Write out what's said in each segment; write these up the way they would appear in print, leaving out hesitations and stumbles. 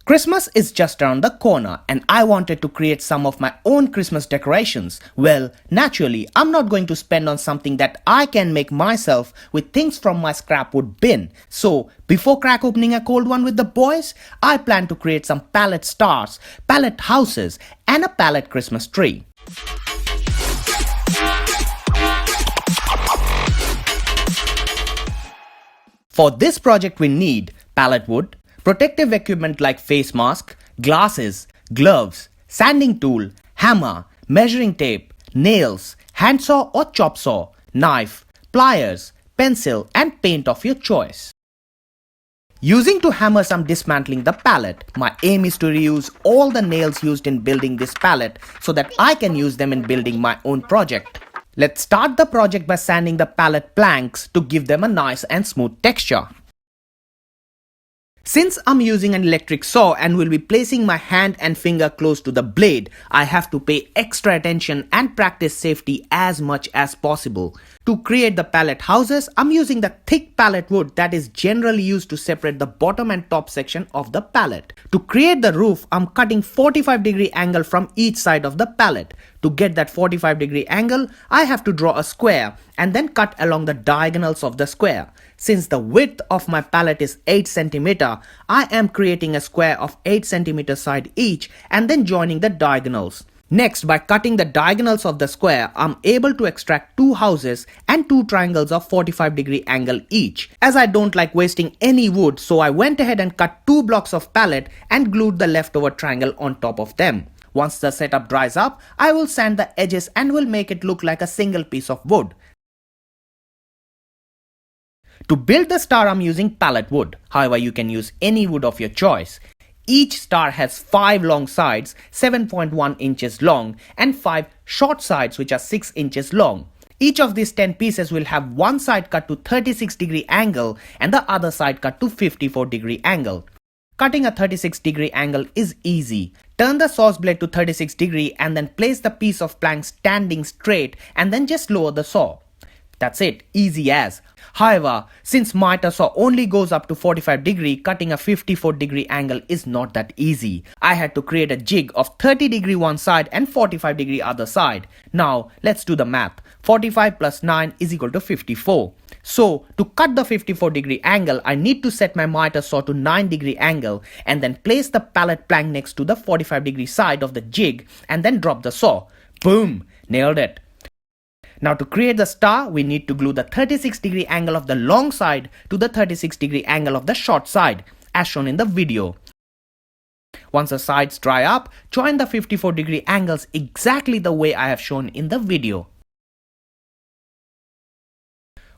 Christmas is just around the corner and I wanted to create some of my own Christmas decorations. Well, naturally, I'm not going to spend on something that I can make myself with things from my scrapwood bin. So, before crack opening a cold one with the boys, I plan to create some pallet stars, pallet houses, and a pallet Christmas tree. For this project we need pallet wood, protective equipment like face mask, glasses, gloves, sanding tool, hammer, measuring tape, nails, handsaw or chop saw, knife, pliers, pencil and paint of your choice. Using to hammer I'm dismantling the pallet. My aim is to reuse all the nails used in building this pallet so that I can use them in building my own project. Let's start the project by sanding the pallet planks to give them a nice and smooth texture. Since I'm using an electric saw and will be placing my hand and finger close to the blade, I have to pay extra attention and practice safety as much as possible. To create the pallet houses, I'm using the thick pallet wood that is generally used to separate the bottom and top section of the pallet. To create the roof, I'm cutting 45-degree angle from each side of the pallet. To get that 45-degree angle, I have to draw a square and then cut along the diagonals of the square. Since the width of my pallet is 8 cm, I am creating a square of 8 cm side each and then joining the diagonals. Next, by cutting the diagonals of the square, I'm able to extract two houses and two triangles of 45-degree angle each. As I don't like wasting any wood, so I went ahead and cut two blocks of pallet and glued the leftover triangle on top of them. Once the setup dries up, I will sand the edges and will make it look like a single piece of wood. To build the star, I'm using pallet wood. However, you can use any wood of your choice. Each star has 5 long sides, 7.1 inches long, and 5 short sides which are 6 inches long. Each of these 10 pieces will have one side cut to 36-degree angle and the other side cut to 54-degree angle. Cutting a 36-degree angle is easy. Turn the saw blade to 36 degree and then place the piece of plank standing straight and then just lower the saw. That's it, easy as. However, since miter saw only goes up to 45 degree, cutting a 54 degree angle is not that easy. I had to create a jig of 30 degree one side and 45 degree other side. Now, let's do the math. 45 plus 9 is equal to 54. So, to cut the 54 degree angle, I need to set my miter saw to 9 degree angle and then place the pallet plank next to the 45 degree side of the jig and then drop the saw. Boom! Nailed it. Now to create the star, we need to glue the 36-degree angle of the long side to the 36-degree angle of the short side, as shown in the video. Once the sides dry up, join the 54-degree angles exactly the way I have shown in the video.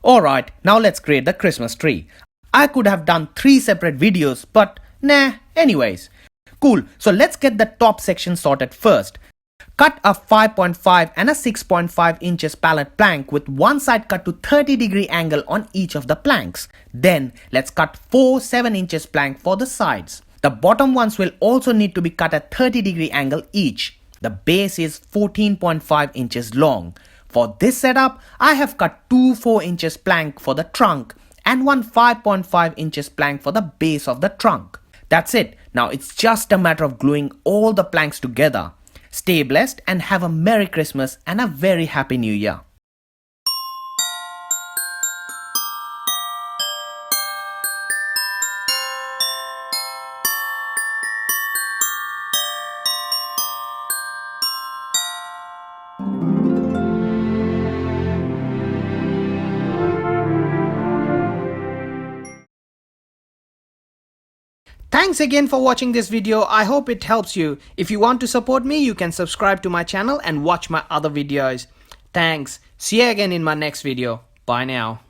Alright, now let's create the Christmas tree. I could have done 3 separate videos, but nah, anyways. Cool, so let's get the top section sorted first. Cut a 5.5 and a 6.5 inches pallet plank with one side cut to 30-degree angle on each of the planks. Then let's cut 4 7 inches plank for the sides. The bottom ones will also need to be cut at 30-degree angle each. The base is 14.5 inches long. For this setup, I have cut 2 4 inches plank for the trunk and one 5.5 inches plank for the base of the trunk. That's it. Now it's just a matter of gluing all the planks together. Stay blessed and have a Merry Christmas and a very Happy New Year. Thanks again for watching this video. I hope it helps you. If you want to support me, you can subscribe to my channel and watch my other videos. Thanks. See you again in my next video. Bye now.